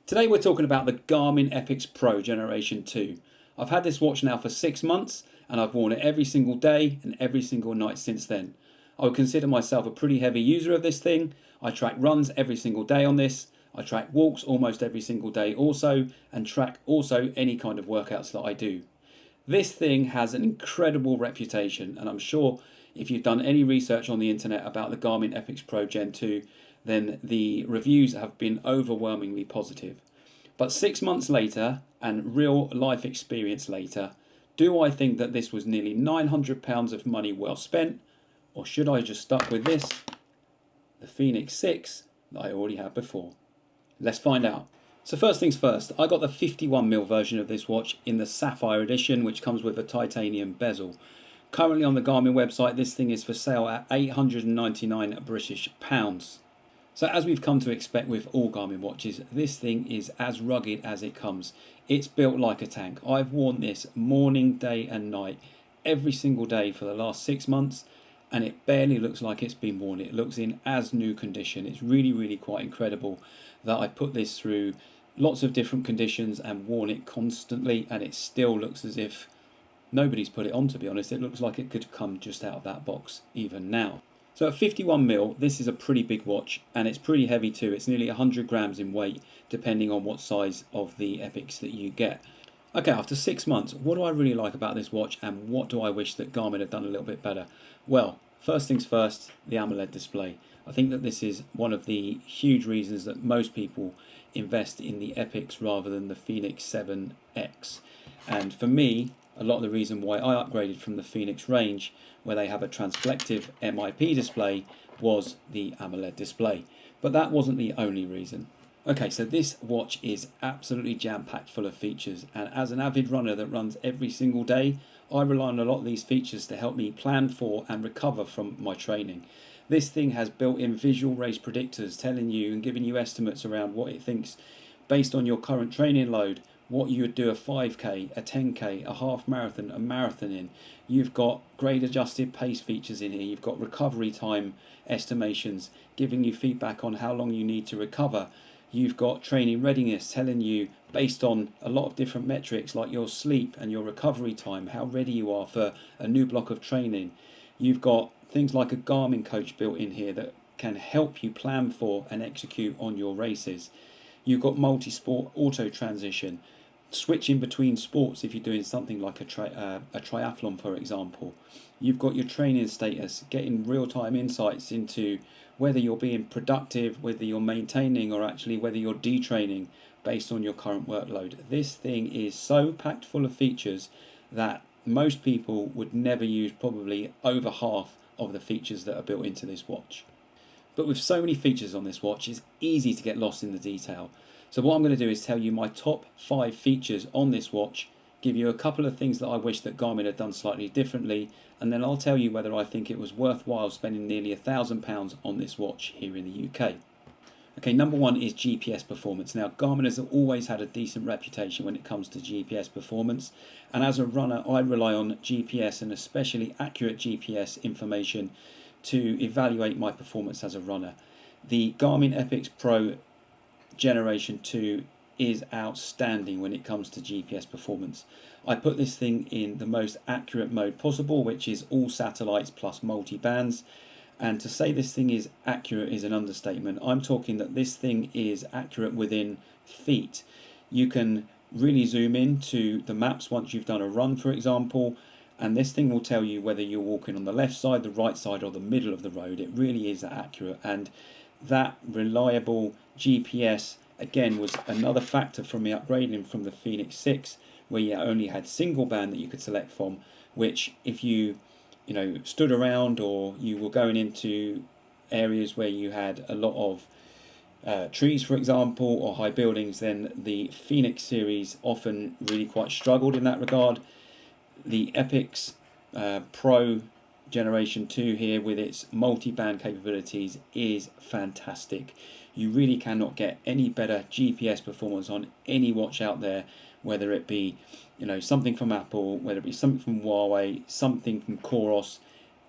Today we're talking about the Garmin Epix Pro Generation 2. I've had this watch now for 6 months and I've worn it every single day and every single night since then. I would consider myself a pretty heavy user of this thing. I track runs every single day on this. I track walks almost every single day also, and track also any kind of workouts that I do. This thing has an incredible reputation, and I'm sure if you've done any research on the internet about the Garmin Epix Pro Gen 2, then the reviews have been overwhelmingly positive. But 6 months later, and real life experience later, do I think that this was nearly £900 of money well spent, or should I just stuck with this, the Phoenix 6 that I already had before? Let's find out. So first things first, I got the 51mm version of this watch in the Sapphire edition, which comes with a titanium bezel. Currently on the Garmin website, this thing is for sale at £899 British pounds. So as we've come to expect with all Garmin watches, this thing is as rugged as it comes. It's built like a tank. I've worn this morning, day and night every single day for the last 6 months, and it barely looks like it's been worn. It looks in as new condition. It's really quite incredible that I put this through lots of different conditions and worn it constantly, and it still looks as if nobody's put it on, to be honest. It looks like it could come just out of that box even now. So at 51mm, this is a pretty big watch, and it's pretty heavy too. It's nearly 100 grams in weight, depending on what size of the Epix that you get. Okay, after 6 months, what do I really like about this watch, and what do I wish that Garmin had done a little bit better? Well, first things first, the AMOLED display. I think that this is one of the huge reasons that most people invest in the Epix rather than the Phoenix 7X. And for me, a lot of the reason why I upgraded from the Phoenix range, where they have a transflective MIP display, was the AMOLED display. But that wasn't the only reason. Okay, so this watch is absolutely jam-packed full of features, and as an avid runner that runs every single day, I rely on a lot of these features to help me plan for and recover from my training. This thing has built-in visual race predictors telling you and giving you estimates around what it thinks based on your current training load, what you would do a 5k, a 10k, a half marathon, a marathon in. You've got grade adjusted pace features in here. You've got recovery time estimations giving you feedback on how long you need to recover. You've got training readiness telling you based on a lot of different metrics like your sleep and your recovery time, how ready you are for a new block of training. You've got things like a Garmin coach built in here that can help you plan for and execute on your races. You've got multi-sport auto transition, switching between sports if you're doing something like a triathlon, for example. You've got your training status, getting real-time insights into whether you're being productive, whether you're maintaining, or actually whether you're detraining based on your current workload. This thing is so packed full of features that most people would never use probably over half of the features that are built into this watch. But with so many features on this watch, it's easy to get lost in the detail. So what I'm going to do is tell you my top 5 features on this watch, give you a couple of things that I wish that Garmin had done slightly differently, and then I'll tell you whether I think it was worthwhile spending nearly £1,000 on this watch here in the UK. Okay, number 1 is GPS performance. Now, Garmin has always had a decent reputation when it comes to GPS performance, and as a runner, I rely on GPS and especially accurate GPS information to evaluate my performance as a runner. The Garmin Epix Pro Generation 2 is outstanding when it comes to GPS performance. I put this thing in the most accurate mode possible, which is all satellites plus multi-bands. And to say this thing is accurate is an understatement. I'm talking that this thing is accurate within feet. You can really zoom in to the maps once you've done a run, for example, and this thing will tell you whether you're walking on the left side, the right side, or the middle of the road. It really is that accurate, and that reliable GPS again was another factor for me upgrading from the Phoenix 6, where you only had single band that you could select from, which if you stood around or you were going into areas where you had a lot of trees, for example, or high buildings, then the Phoenix series often really quite struggled in that regard. The Epix Pro Generation 2 here with its multi-band capabilities is fantastic. You really cannot get any better GPS performance on any watch out there, whether it be something from Apple, whether it be something from Huawei, something from Coros.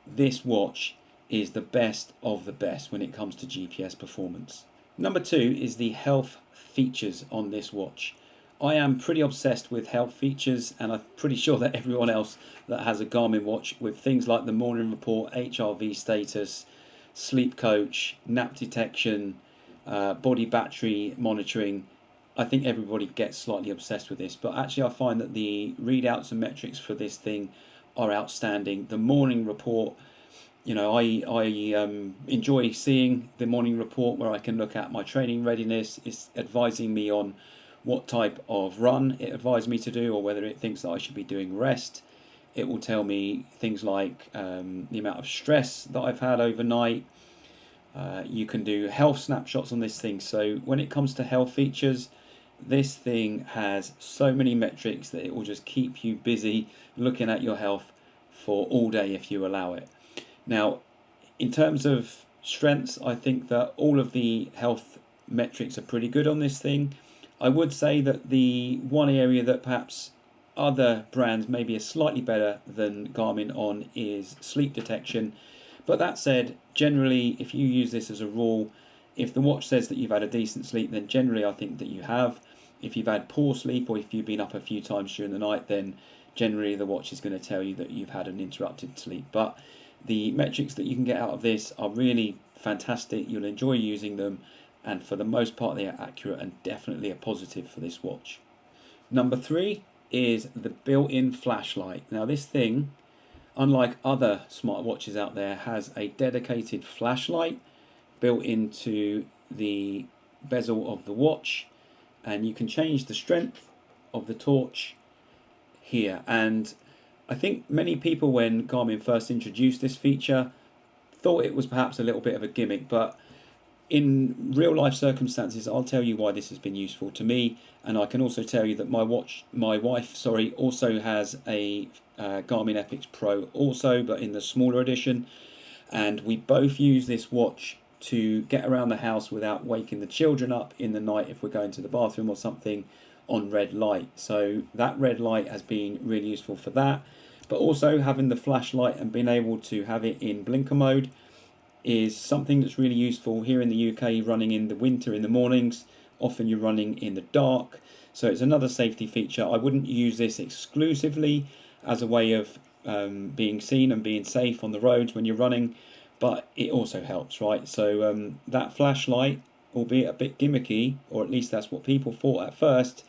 This watch is the best of the best when it comes to GPS performance. Number 2 is the health features on this watch. I am pretty obsessed with health features, and I'm pretty sure that everyone else that has a Garmin watch, with things like the morning report, HRV status, sleep coach, nap detection, body battery monitoring, I think everybody gets slightly obsessed with this. But actually I find that the readouts and metrics for this thing are outstanding. The morning report, I enjoy seeing the morning report where I can look at my training readiness. It's advising me on what type of run it advised me to do, or whether it thinks that I should be doing rest. It will tell me things like the amount of stress that I've had overnight. You can do health snapshots on this thing. So when it comes to health features, this thing has so many metrics that it will just keep you busy looking at your health for all day if you allow it. Now, in terms of strengths, I think that all of the health metrics are pretty good on this thing. I would say that the one area that perhaps other brands maybe are slightly better than Garmin on is sleep detection. But that said, generally, if you use this as a rule, if the watch says that you've had a decent sleep, then generally I think that you have. If you've had poor sleep, or if you've been up a few times during the night, then generally the watch is going to tell you that you've had an interrupted sleep. But the metrics that you can get out of this are really fantastic. You'll enjoy using them, and for the most part they are accurate and definitely a positive for this watch. Number 3 is the built-in flashlight. Now this thing, unlike other smartwatches out there, has a dedicated flashlight built into the bezel of the watch, and you can change the strength of the torch here. And I think many people, when Garmin first introduced this feature, thought it was perhaps a little bit of a gimmick, but in real life circumstances, I'll tell you why this has been useful to me. And I can also tell you that my wife also has a Garmin Epix Pro also, but in the smaller edition, and we both use this watch to get around the house without waking the children up in the night if we're going to the bathroom or something on red light. So that red light has been really useful for that, but also having the flashlight and being able to have it in blinker mode is something that's really useful here in the UK, running in the winter in the mornings. Often you're running in the dark, so it's another safety feature. I wouldn't use this exclusively as a way of being seen and being safe on the roads when you're running, but it also helps, right? So that flashlight, albeit a bit gimmicky, or at least that's what people thought at first,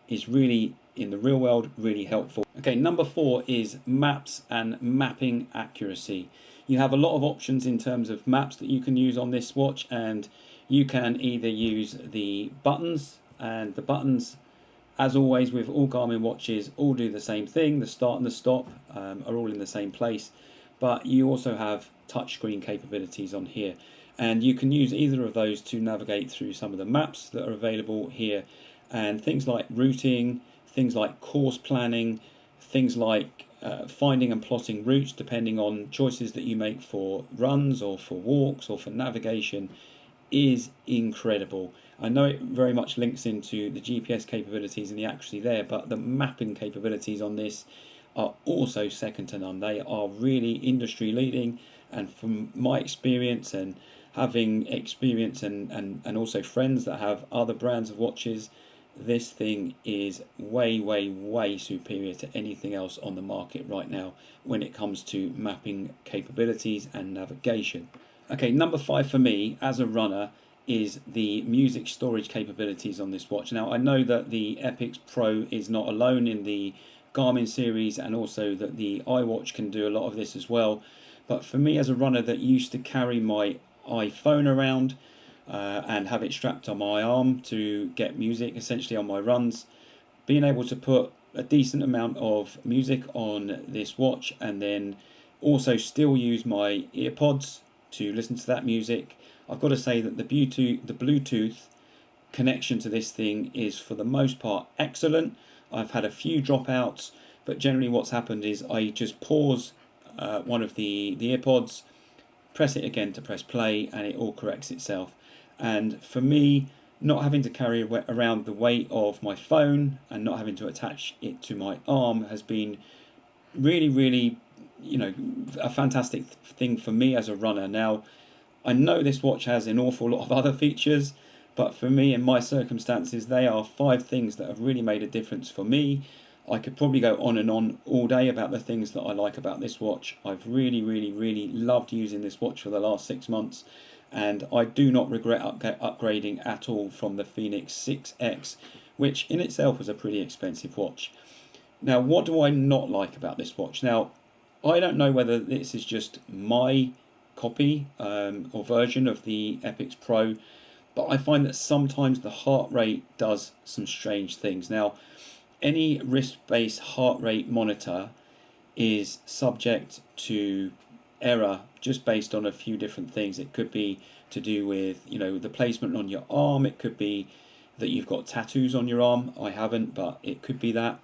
is really, in the real world, really helpful. Okay, number 4 is maps and mapping accuracy. You have a lot of options in terms of maps that you can use on this watch, and you can either use the buttons, and the buttons, as always with all Garmin watches, all do the same thing. The start and the stop are all in the same place, but you also have touchscreen capabilities on here, and you can use either of those to navigate through some of the maps that are available here, and things like routing, things like course planning, things like finding and plotting routes depending on choices that you make for runs or for walks or for navigation is incredible. I know it very much links into the GPS capabilities and the accuracy there, but the mapping capabilities on this are also second to none. They are really industry leading, and from my experience and having experience and also friends that have other brands of watches, this thing is way superior to anything else on the market right now when it comes to mapping capabilities and navigation. Okay, number 5 for me as a runner is the music storage capabilities on this watch. Now I know that the Epix Pro is not alone in the Garmin series, and also that the iWatch can do a lot of this as well, but for me as a runner that used to carry my iPhone around and have it strapped on my arm to get music essentially on my runs, being able to put a decent amount of music on this watch and then also still use my earpods to listen to that music, I've got to say that the Bluetooth connection to this thing is for the most part excellent. I've had a few dropouts, but generally what's happened is I just pause one of the earpods, press it again to press play, and it all corrects itself. And for me, not having to carry around the weight of my phone and not having to attach it to my arm has been really, a fantastic thing for me as a runner. Now, I know this watch has an awful lot of other features, But for me, in my circumstances, they are 5 things that have really made a difference for me. I could probably go on and on all day about the things that I like about this watch. I've really loved using this watch for the last 6 months, and I do not regret upgrading at all from the Phoenix 6X, which in itself was a pretty expensive watch. Now, what do I not like about this watch? Now, I don't know whether this is just my copy or version of the Epix Pro, but I find that sometimes the heart rate does some strange things. Now, any wrist-based heart rate monitor is subject to error just based on a few different things. It could be to do with, the placement on your arm. It could be that you've got tattoos on your arm. I haven't, but it could be that.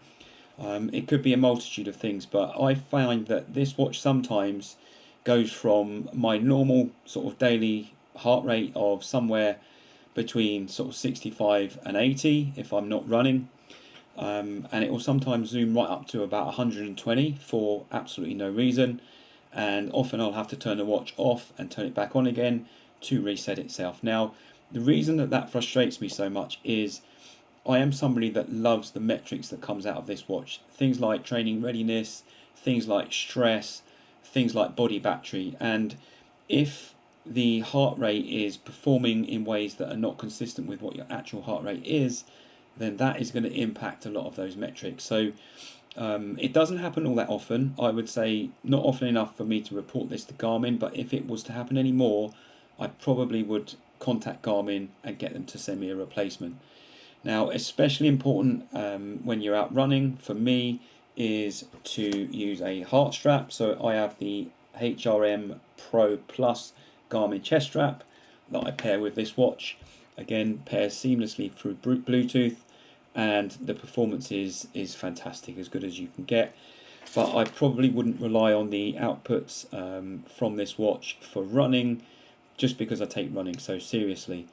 It could be a multitude of things, but I find that this watch sometimes goes from my normal sort of daily heart rate of somewhere between sort of 65 and 80 if I'm not running, and it will sometimes zoom right up to about 120 for absolutely no reason, and often I'll have to turn the watch off and turn it back on again to reset itself. Now, the reason that frustrates me so much is I am somebody that loves the metrics that comes out of this watch. Things like training readiness, things like stress, things like body battery. And if the heart rate is performing in ways that are not consistent with what your actual heart rate is, then that is going to impact a lot of those metrics. So it doesn't happen all that often. I would say not often enough for me to report this to Garmin, but if it was to happen anymore, I probably would contact Garmin and get them to send me a replacement. Now, especially important when you're out running, for me, is to use a heart strap. So I have the HRM Pro Plus Garmin chest strap that I pair with this watch. Again, pairs seamlessly through Bluetooth, and the performance is fantastic, as good as you can get. But I probably wouldn't rely on the outputs from this watch for running, just because I take running so seriously.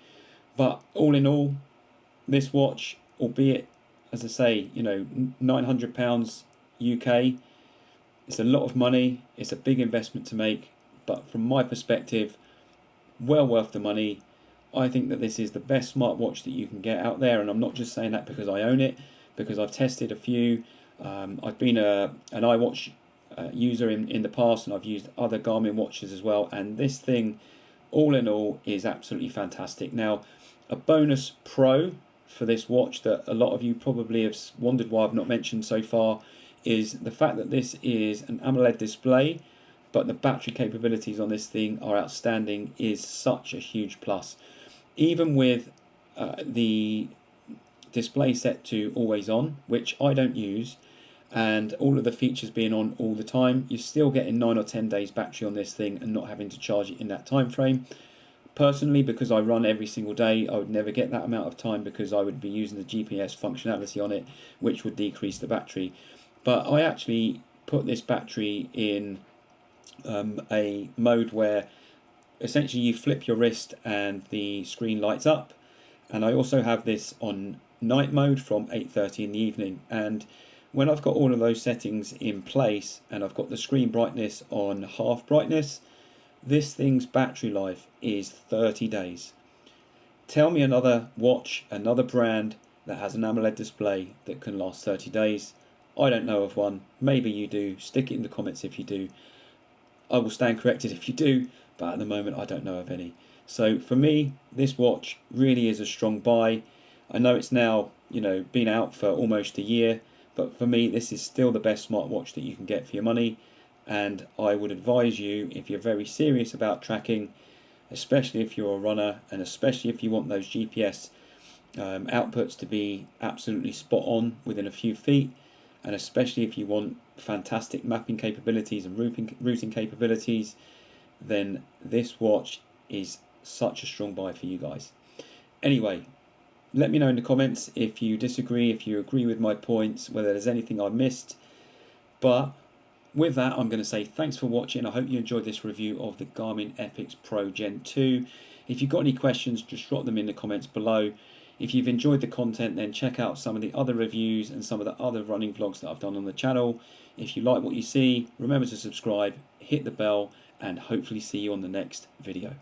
But all in all, this watch, albeit, as I say, £900 UK, it's a lot of money, it's a big investment to make, but from my perspective, well worth the money. I think that this is the best smartwatch that you can get out there, and I'm not just saying that because I own it, because I've tested a few. I've been an iWatch user in the past, and I've used other Garmin watches as well, and this thing, all in all, is absolutely fantastic. Now, a bonus pro for this watch that a lot of you probably have wondered why I've not mentioned so far is the fact that this is an AMOLED display, but the battery capabilities on this thing are outstanding, is such a huge plus. Even with the display set to always on, which I don't use, and all of the features being on all the time, you're still getting 9 or 10 days battery on this thing and not having to charge it in that time frame. Personally, because I run every single day, I would never get that amount of time because I would be using the GPS functionality on it, which would decrease the battery. But I actually put this battery in a mode where essentially you flip your wrist and the screen lights up, and I also have this on night mode from 8:30 in the evening. And when I've got all of those settings in place and I've got the screen brightness on half brightness, this thing's battery life is 30 days. Tell me another watch, another brand that has an AMOLED display that can last 30 days. I don't know of one. Maybe you do. Stick it in the comments if you do. I will stand corrected if you do, but at the moment I don't know of any. So for me, this watch really is a strong buy. I know it's now, been out for almost a year, but for me this is still the best smartwatch that you can get for your money. And I would advise you, if you're very serious about tracking, especially if you're a runner, and especially if you want those GPS outputs to be absolutely spot on within a few feet, and especially if you want fantastic mapping capabilities and routing capabilities, then this watch is such a strong buy for you guys. Anyway, let me know in the comments if you disagree, if you agree with my points, whether there's anything I missed. But with that, I'm going to say thanks for watching. I hope you enjoyed this review of the Garmin Epix Pro Gen 2. If you've got any questions, just drop them in the comments below. If you've enjoyed the content, then check out some of the other reviews and some of the other running vlogs that I've done on the channel. If you like what you see, remember to subscribe, hit the bell, and hopefully see you on the next video.